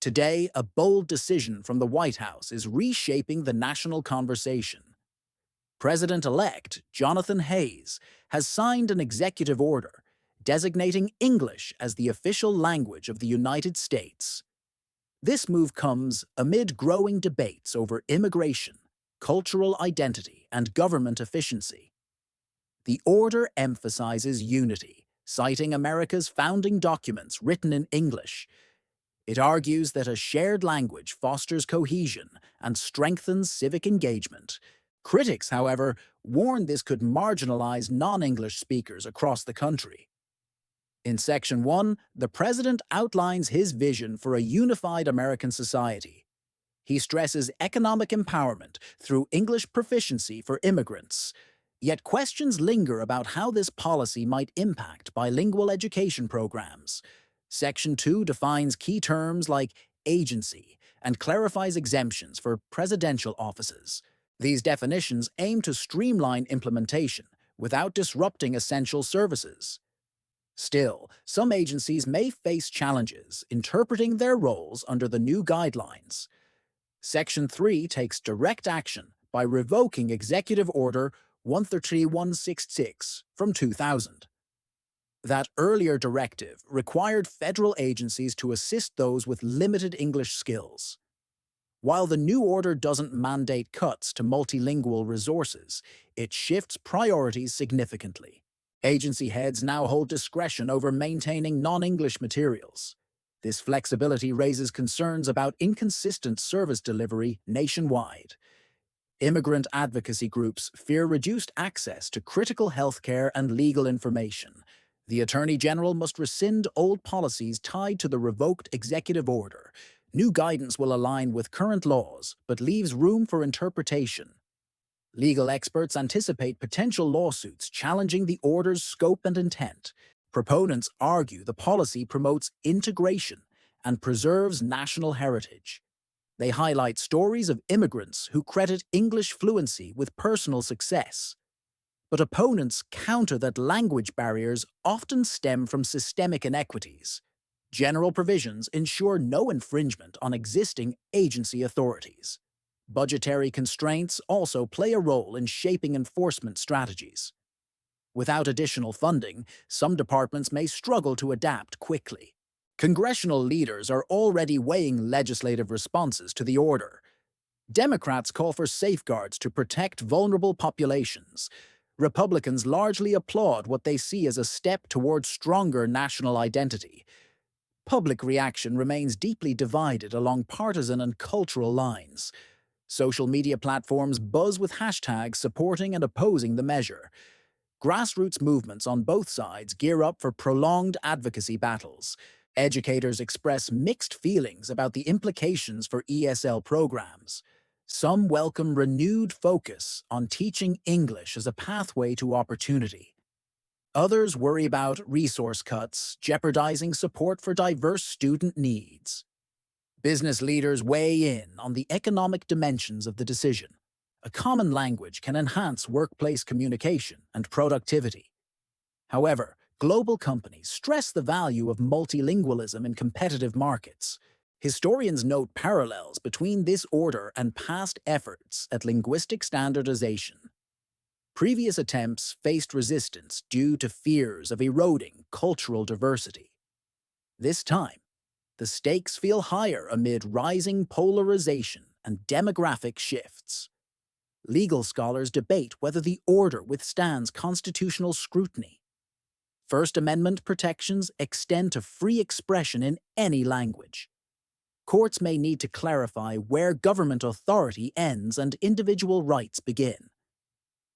Today, a bold decision from the White House is reshaping the national conversation. President-elect Jonathan Hayes has signed an executive order designating English as the official language of the United States. This move comes amid growing debates over immigration, cultural identity, and government efficiency. The order emphasizes unity, citing America's founding documents written in English. It argues that a shared language fosters cohesion and strengthens civic engagement. Critics, however, warn this could marginalize non-English speakers across the country. In Section 1, the president outlines his vision for a unified American society. He stresses economic empowerment through English proficiency for immigrants. Yet questions linger about how this policy might impact bilingual education programs. Section 2 defines key terms like agency and clarifies exemptions for presidential offices. These definitions aim to streamline implementation without disrupting essential services. Still, some agencies may face challenges interpreting their roles under the new guidelines. Section 3 takes direct action by revoking Executive Order 133166 from 2000. That earlier directive required federal agencies to assist those with limited English skills. While the new order doesn't mandate cuts to multilingual resources, it shifts priorities significantly. Agency heads now hold discretion over maintaining non-English materials. This flexibility raises concerns about inconsistent service delivery nationwide. Immigrant advocacy groups fear reduced access to critical healthcare and legal information. The Attorney General must rescind old policies tied to the revoked executive order. New guidance will align with current laws, but leaves room for interpretation. Legal experts anticipate potential lawsuits challenging the order's scope and intent. Proponents argue the policy promotes integration and preserves national heritage. They highlight stories of immigrants who credit English fluency with personal success. But opponents counter that language barriers often stem from systemic inequities. General provisions ensure no infringement on existing agency authorities. Budgetary constraints also play a role in shaping enforcement strategies. Without additional funding, some departments may struggle to adapt quickly. Congressional leaders are already weighing legislative responses to the order. Democrats call for safeguards to protect vulnerable populations. Republicans largely applaud what they see as a step toward stronger national identity. Public reaction remains deeply divided along partisan and cultural lines. Social media platforms buzz with hashtags supporting and opposing the measure. Grassroots movements on both sides gear up for prolonged advocacy battles. Educators express mixed feelings about the implications for ESL programs. Some welcome renewed focus on teaching English as a pathway to opportunity. Others worry about resource cuts, jeopardizing support for diverse student needs. Business leaders weigh in on the economic dimensions of the decision. A common language can enhance workplace communication and productivity. However, global companies stress the value of multilingualism in competitive markets. Historians note parallels between this order and past efforts at linguistic standardization. Previous attempts faced resistance due to fears of eroding cultural diversity. This time, the stakes feel higher amid rising polarization and demographic shifts. Legal scholars debate whether the order withstands constitutional scrutiny. First Amendment protections extend to free expression in any language. Courts may need to clarify where government authority ends and individual rights begin.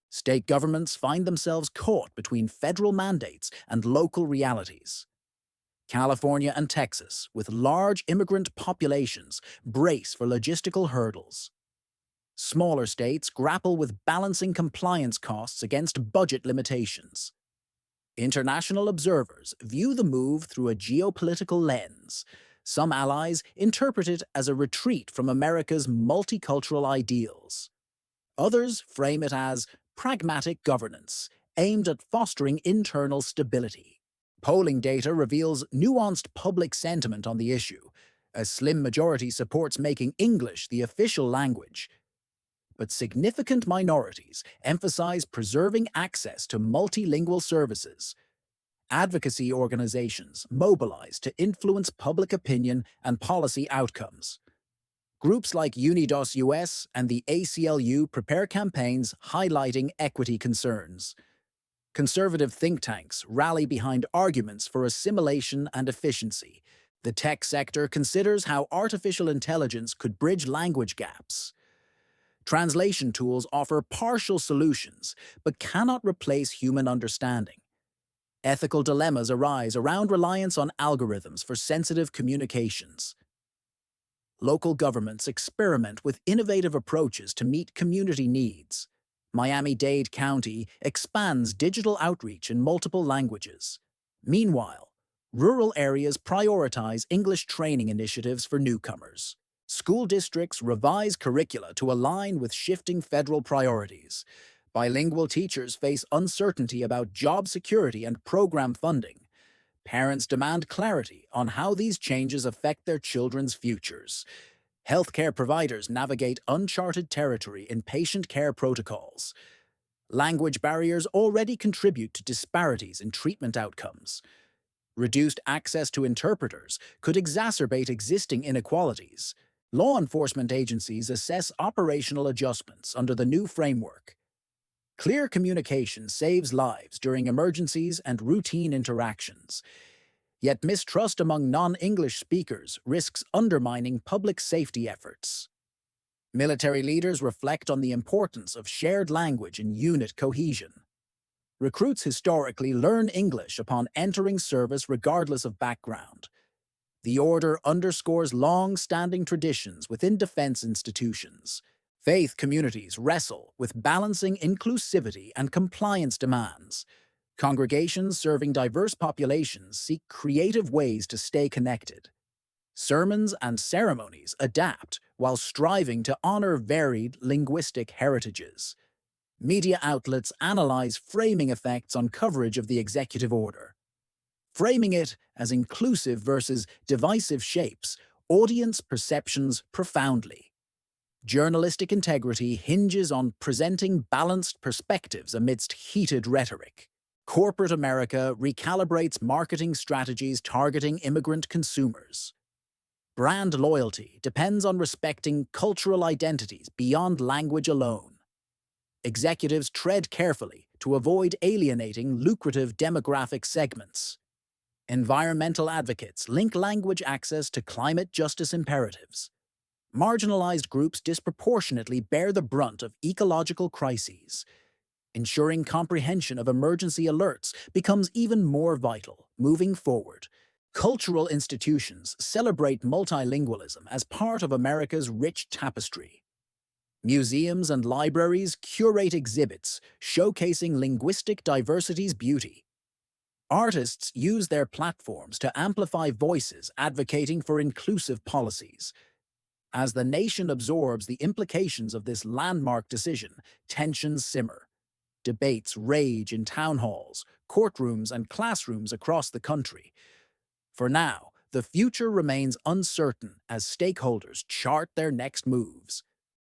State governments find themselves caught between federal mandates and local realities. California and Texas, with large immigrant populations, brace for logistical hurdles. Smaller states grapple with balancing compliance costs against budget limitations. International observers view the move through a geopolitical lens. Some allies interpret it as a retreat from America's multicultural ideals. Others frame it as pragmatic governance, aimed at fostering internal stability. Polling data reveals nuanced public sentiment on the issue. A slim majority supports making English the official language, but significant minorities emphasize preserving access to multilingual services. Advocacy organizations mobilize to influence public opinion and policy outcomes. Groups like Unidos US and the ACLU prepare campaigns highlighting equity concerns. Conservative think tanks rally behind arguments for assimilation and efficiency. The tech sector considers how artificial intelligence could bridge language gaps. Translation tools offer partial solutions, but cannot replace human understanding. Ethical dilemmas arise around reliance on algorithms for sensitive communications. Local governments experiment with innovative approaches to meet community needs. Miami-Dade County expands digital outreach in multiple languages. Meanwhile, rural areas prioritize English training initiatives for newcomers. School districts revise curricula to align with shifting federal priorities. Bilingual teachers face uncertainty about job security and program funding. Parents demand clarity on how these changes affect their children's futures. Healthcare providers navigate uncharted territory in patient care protocols. Language barriers already contribute to disparities in treatment outcomes. Reduced access to interpreters could exacerbate existing inequalities. Law enforcement agencies assess operational adjustments under the new framework. Clear communication saves lives during emergencies and routine interactions. Yet mistrust among non-English speakers risks undermining public safety efforts. Military leaders reflect on the importance of shared language and unit cohesion. Recruits historically learn English upon entering service regardless of background. The order underscores long-standing traditions within defense institutions. Faith communities wrestle with balancing inclusivity and compliance demands. Congregations serving diverse populations seek creative ways to stay connected. Sermons and ceremonies adapt while striving to honor varied linguistic heritages. Media outlets analyze framing effects on coverage of the executive order. Framing it as inclusive versus divisive shapes audience perceptions profoundly. Journalistic integrity hinges on presenting balanced perspectives amidst heated rhetoric. Corporate America recalibrates marketing strategies targeting immigrant consumers. Brand loyalty depends on respecting cultural identities beyond language alone. Executives tread carefully to avoid alienating lucrative demographic segments. Environmental advocates link language access to climate justice imperatives. Marginalized groups disproportionately bear the brunt of ecological crises. Ensuring comprehension of emergency alerts becomes even more vital moving forward. Cultural institutions celebrate multilingualism as part of America's rich tapestry. Museums and libraries curate exhibits showcasing linguistic diversity's beauty. Artists use their platforms to amplify voices advocating for inclusive policies. As the nation absorbs the implications of this landmark decision, tensions simmer. Debates rage in town halls, courtrooms, and classrooms across the country. For now, the future remains uncertain as stakeholders chart their next moves.